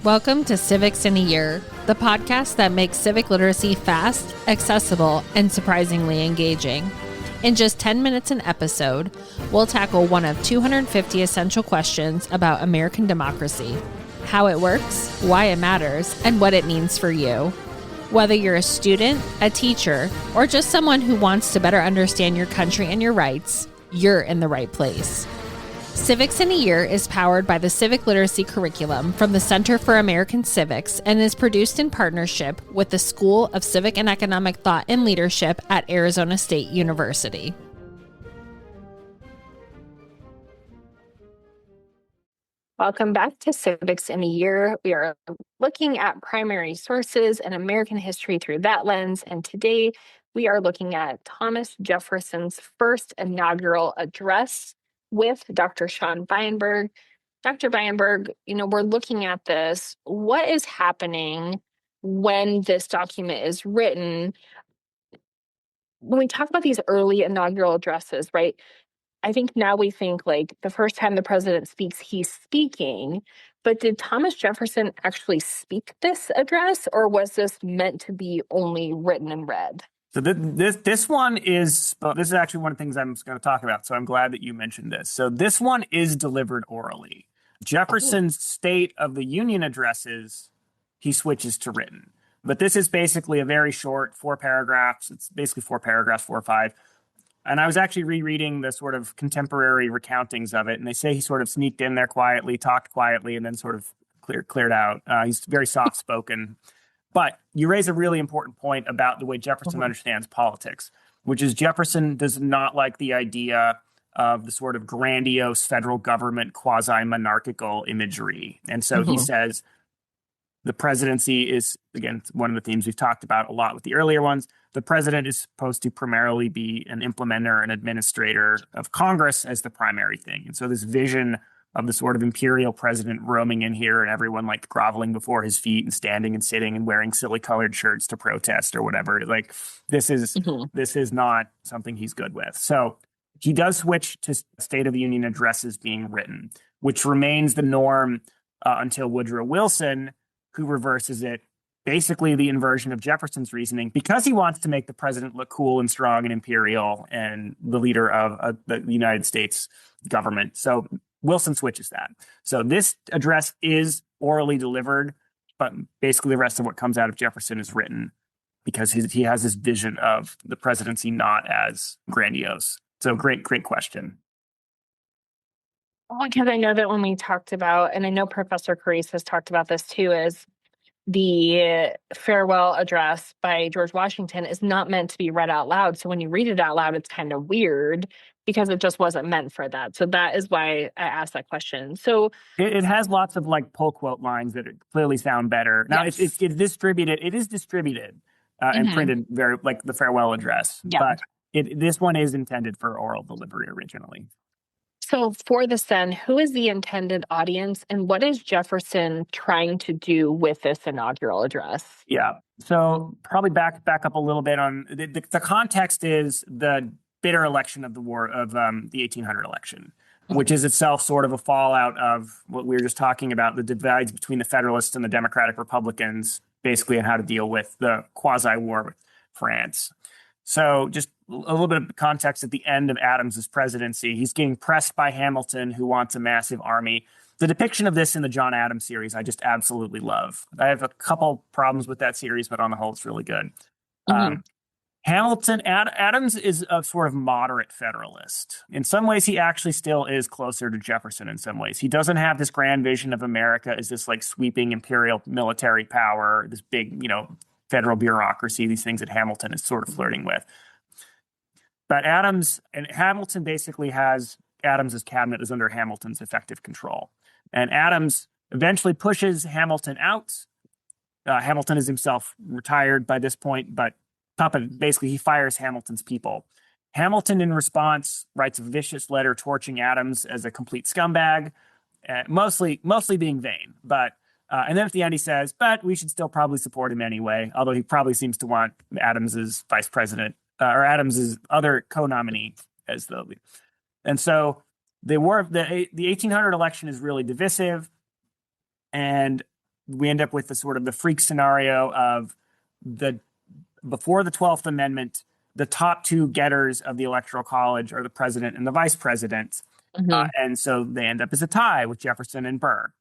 Welcome to Civics in a Year, the podcast that makes civic literacy fast, accessible, and surprisingly engaging. In just 10 minutes an episode, we'll tackle one of 250 essential questions about American democracy, how it works, why it matters, and what it means for you. Whether you're a student, a teacher, or just someone who wants to better understand your country and your rights, you're in the right place. Civics in a Year is powered by the Civic Literacy Curriculum from the Center for American Civics and is produced in partnership with the School of Civic and Economic Thought and Leadership at Arizona State University. Welcome back to Civics in a Year. We are looking at primary sources and American history through that lens, and today we are looking at Thomas Jefferson's first inaugural address with Dr. Sean Beinberg. Dr. Beinberg, we're looking at this. What is happening when this document is written? When we talk about these early inaugural addresses, right? I think now we think like the first time the president speaks, he's speaking. But did Thomas Jefferson actually speak this address, or was this meant to be only written and read? So this one is actually one of the things I'm going to talk about. So I'm glad that you mentioned this. So this one is delivered orally. Jefferson's State of the Union addresses, he switches to written. But this is basically a very short 4 paragraphs. It's basically 4 paragraphs, 4 or 5. And I was actually rereading the sort of contemporary recountings of it. And they say he sort of sneaked in there quietly, talked quietly, and then sort of cleared out. He's very soft-spoken. But you raise a really important point about the way Jefferson understands politics, which is Jefferson does not like the idea of the sort of grandiose federal government quasi-monarchical imagery. And so he says the presidency is, again, one of the themes we've talked about a lot with the earlier ones. The president is supposed to primarily be an implementer and administrator of Congress as the primary thing. And so this vision of the sort of imperial president roaming in here and everyone like groveling before his feet and standing and sitting and wearing silly colored shirts to protest or whatever. Like this is not something he's good with. So he does switch to State of the Union addresses being written, which remains the norm until Woodrow Wilson, who reverses it, basically the inversion of Jefferson's reasoning, because he wants to make the president look cool and strong and imperial and the leader of the United States government. So Wilson switches that. So this address is orally delivered, but basically the rest of what comes out of Jefferson is written because he has this vision of the presidency not as grandiose. So great question. Well, because I know that when we talked about, and I know Professor Carice has talked about this too, is the farewell address by George Washington is not meant to be read out loud. So when you read it out loud, it's kind of weird because it just wasn't meant for that. So that is why I asked that question. So it has lots of like pull quote lines that clearly sound better. Now it's distributed. It is distributed and printed very like the farewell address. Yeah. But this one is intended for oral delivery originally. So for this then, who is the intended audience and what is Jefferson trying to do with this inaugural address? Yeah. So probably back up a little bit on the context is the bitter election of the 1800 election, which is itself sort of a fallout of what we were just talking about, the divides between the Federalists and the Democratic Republicans, basically, on how to deal with the quasi-war with France. So just a little bit of context at the end of Adams's presidency. He's getting pressed by Hamilton, who wants a massive army. The depiction of this in the John Adams series, I just absolutely love. I have a couple problems with that series, but on the whole, it's really good. Adams is a sort of moderate Federalist. In some ways, he actually still is closer to Jefferson in some ways. He doesn't have this grand vision of America as this like sweeping imperial military power, this big, federal bureaucracy, these things that Hamilton is sort of flirting with. But Hamilton basically has Adams's cabinet is under Hamilton's effective control. And Adams eventually pushes Hamilton out. Hamilton is himself retired by this point, but basically he fires Hamilton's people. Hamilton, in response, writes a vicious letter torching Adams as a complete scumbag, mostly being vain. But and then at the end he says, but we should still probably support him anyway, although he probably seems to want Adams's vice president or Adams's other co-nominee as the leader. And so the 1800 election is really divisive. And we end up with the sort of the freak scenario of before the 12th Amendment, the top two getters of the Electoral College are the president and the vice president. And so they end up as a tie with Jefferson and Burr.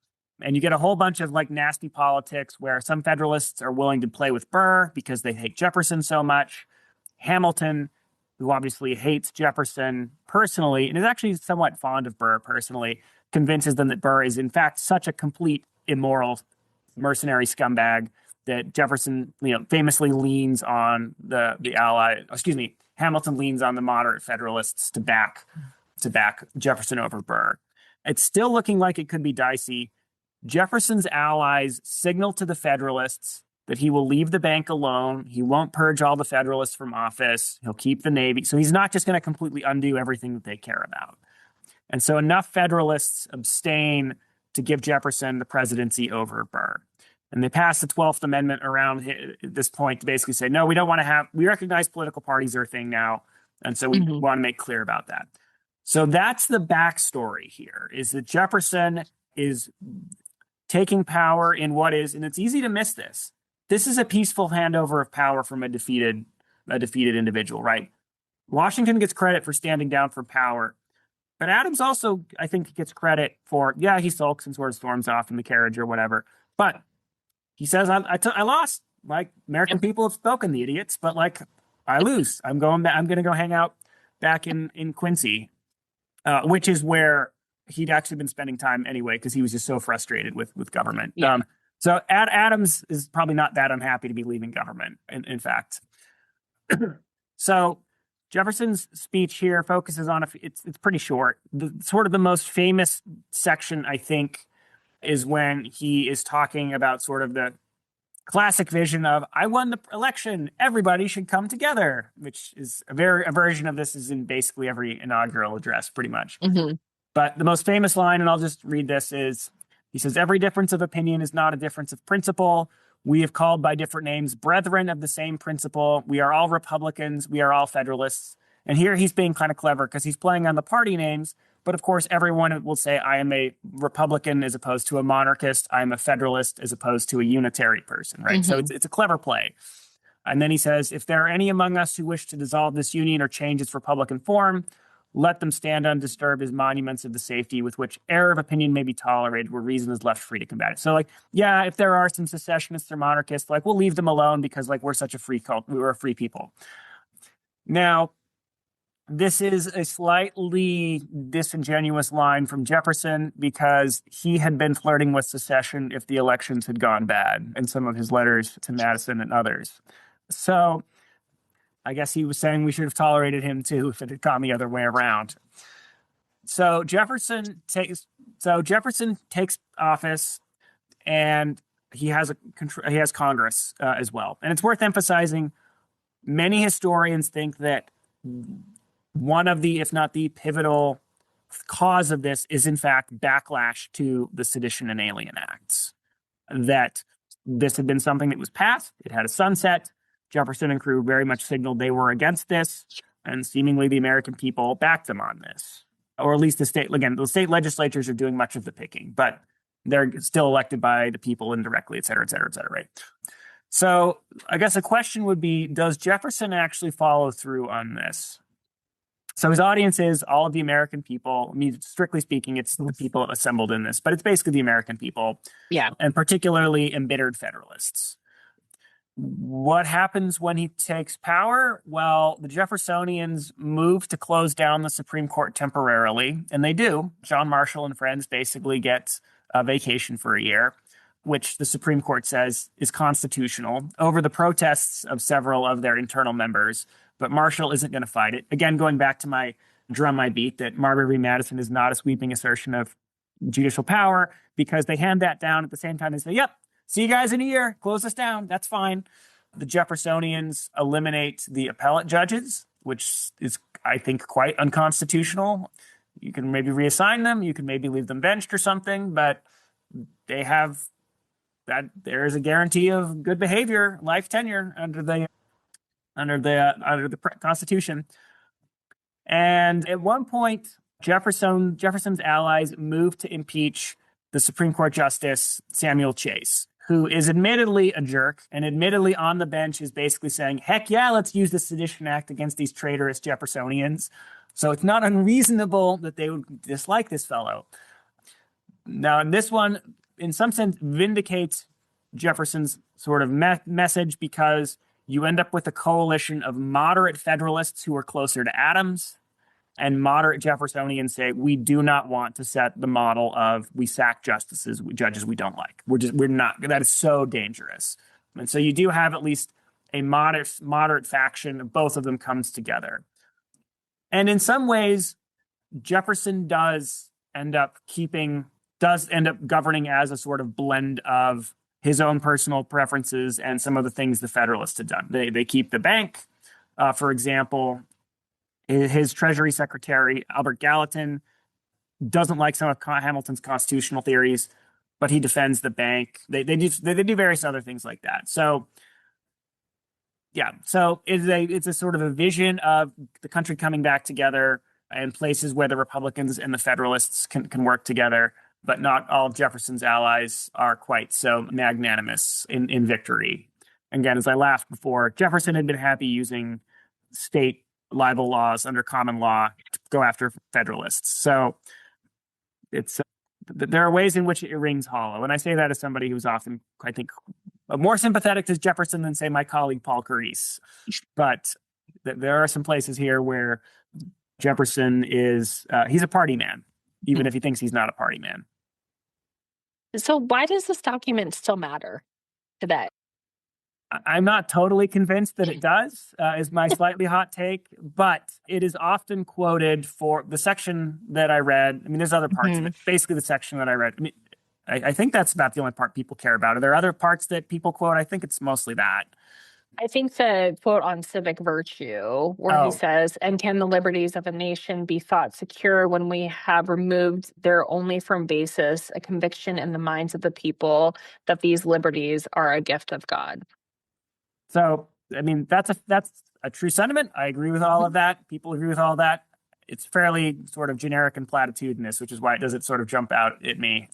And you get a whole bunch of like nasty politics where some Federalists are willing to play with Burr because they hate Jefferson so much. Hamilton, who obviously hates Jefferson personally and is actually somewhat fond of Burr personally, convinces them that Burr is in fact such a complete immoral mercenary scumbag that Jefferson, famously leans on Hamilton leans on the moderate Federalists to back Jefferson over Burr. It's still looking like it could be dicey. Jefferson's allies signal to the Federalists that he will leave the bank alone. He won't purge all the Federalists from office. He'll keep the Navy. So he's not just going to completely undo everything that they care about. And so enough Federalists abstain to give Jefferson the presidency over Burr. And they passed the 12th Amendment around at this point to basically say, no, we recognize political parties are a thing now. And so we want to make clear about that. So that's the backstory here, is that Jefferson is taking power in what is, and it's easy to miss this. This is a peaceful handover of power from a defeated individual, right? Washington gets credit for standing down from power. But Adams also, I think, gets credit for, he sulks and sort of storms off in the carriage or whatever. But he says, I lost. Like, American people have spoken, the idiots, but like, I lose. I'm going to go hang out back in Quincy, which is where he'd actually been spending time anyway, because he was just so frustrated with government. Yeah. So Adams is probably not that unhappy to be leaving government, in fact. So Jefferson's speech here focuses on, it's pretty short. Sort of the most famous section, I think, is when he is talking about sort of the classic vision of, I won the election, everybody should come together, which is a version of this is in basically every inaugural address, pretty much. But the most famous line, and I'll just read this, is he says, every difference of opinion is not a difference of principle. We have called by different names, brethren of the same principle. We are all Republicans. We are all Federalists. And here he's being kind of clever because he's playing on the party names. But of course, everyone will say, I am a Republican as opposed to a monarchist. I'm a Federalist as opposed to a unitary person, right? So it's a clever play. And then he says, if there are any among us who wish to dissolve this union or change its Republican form, let them stand undisturbed as monuments of the safety with which error of opinion may be tolerated, where reason is left free to combat it. So, like, if there are some secessionists or monarchists, like, we'll leave them alone because, like, we're such a free cult. We're a free people. Now, this is a slightly disingenuous line from Jefferson because he had been flirting with secession if the elections had gone bad in some of his letters to Madison and others. So I guess he was saying we should have tolerated him too if it had gone the other way around. So Jefferson takes office, and he has Congress as well. And it's worth emphasizing, many historians think that one of the, if not the pivotal cause of this is in fact backlash to the Sedition and Alien Acts. That this had been something that was passed, it had a sunset. Jefferson and crew very much signaled they were against this, and seemingly the American people backed them on this. Or at least the state legislatures are doing much of the picking, but they're still elected by the people indirectly, et cetera, right? So I guess the question would be, does Jefferson actually follow through on this? So his audience is all of the American people. I mean, strictly speaking, it's the people assembled in this, but it's basically the American people. Yeah. And particularly embittered Federalists. What happens when he takes power? Well, the Jeffersonians move to close down the Supreme Court temporarily, and they do. John Marshall and friends basically get a vacation for a year, which the Supreme Court says is constitutional over the protests of several of their internal members. But Marshall isn't going to fight it. Again, going back to my drum I beat, that Marbury v. Madison is not a sweeping assertion of judicial power, because they hand that down at the same time. They say, yep, see you guys in a year. Close us down. That's fine. The Jeffersonians eliminate the appellate judges, which is, I think, quite unconstitutional. You can maybe reassign them. You can maybe leave them benched or something, but they have that. There is a guarantee of good behavior, life tenure under the Constitution. And at one point, Jefferson's allies moved to impeach the Supreme Court Justice Samuel Chase, who is admittedly a jerk and admittedly on the bench is basically saying, heck yeah, let's use the Sedition Act against these traitorous Jeffersonians. So it's not unreasonable that they would dislike this fellow. Now, this one, in some sense, vindicates Jefferson's sort of message because you end up with a coalition of moderate Federalists who are closer to Adams and moderate Jeffersonians say, we do not want to set the model of we sack judges we don't like. We're not, that is so dangerous. And so you do have at least a moderate faction, both of them comes together. And in some ways, Jefferson does end up governing as a sort of blend of his own personal preferences and some of the things the Federalists had done. They keep the bank, for example. His Treasury Secretary, Albert Gallatin, doesn't like some of Hamilton's constitutional theories, but he defends the bank. They do various other things like that. So, yeah. So it's a sort of a vision of the country coming back together and places where the Republicans and the Federalists can work together, but not all of Jefferson's allies are quite so magnanimous in victory. Again, as I laughed before, Jefferson had been happy using state libel laws under common law to go after Federalists. So there are ways in which it rings hollow. And I say that as somebody who's often, I think, more sympathetic to Jefferson than, say, my colleague Paul Carisse. But there are some places here where Jefferson is, he's a party man, even if he thinks he's not a party man. So why does this document still matter today? I'm not totally convinced that it does, is my slightly hot take, but it is often quoted for the section that I read. I mean, there's other parts of it, basically the section that I read. I mean, I think that's about the only part people care about. Are there other parts that people quote? I think it's mostly that. I think the quote on civic virtue, where he says, and can the liberties of a nation be thought secure when we have removed their only firm basis, a conviction in the minds of the people that these liberties are a gift of God? So, I mean, that's a true sentiment. I agree with all of that. People agree with all of that. It's fairly sort of generic and platitudinous, which is why it doesn't sort of jump out at me.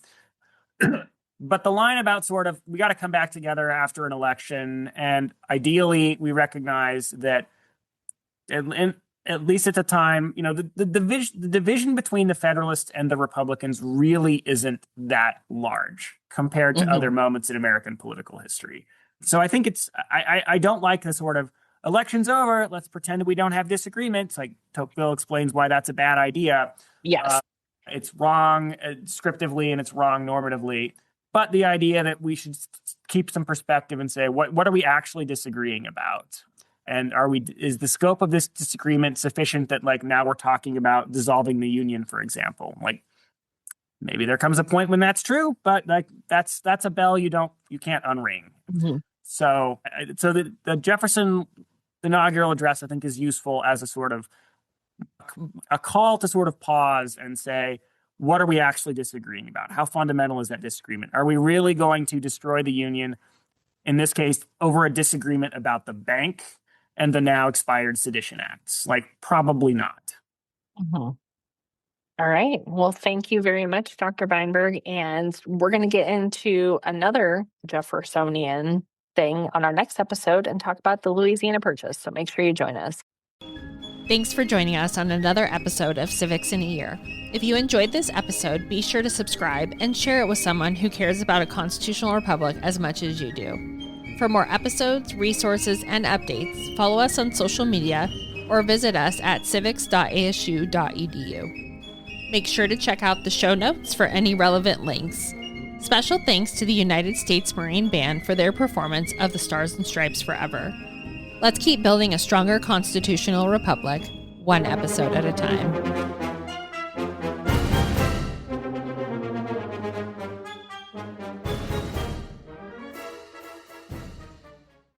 But the line about sort of, we got to come back together after an election, and ideally we recognize that at least at the time, you know, the division between the Federalists and the Republicans really isn't that large compared to other moments in American political history. So I think I don't like the sort of election's over, let's pretend we don't have disagreements. Like Tocqueville explains why that's a bad idea. Yes. It's wrong descriptively and it's wrong normatively. But the idea that we should keep some perspective and say, what are we actually disagreeing about? And is the scope of this disagreement sufficient that like now we're talking about dissolving the Union, for example? Like maybe there comes a point when that's true, but like that's a bell you can't unring. So the Jefferson inaugural address, I think, is useful as a sort of a call to sort of pause and say, what are we actually disagreeing about? How fundamental is that disagreement? Are we really going to destroy the Union, in this case, over a disagreement about the bank and the now expired Sedition Acts? Like, probably not. All right. Well, thank you very much, Dr. Weinberg. And we're going to get into another Jeffersonian thing on our next episode and talk about the Louisiana Purchase. So make sure you join us. Thanks for joining us on another episode of Civics in a Year. If you enjoyed this episode, be sure to subscribe and share it with someone who cares about a constitutional republic as much as you do. For more episodes, resources, and updates, follow us on social media or visit us at civics.asu.edu. Make sure to check out the show notes for any relevant links. Special thanks to the United States Marine Band for their performance of the Stars and Stripes Forever. Let's keep building a stronger constitutional republic, one episode at a time.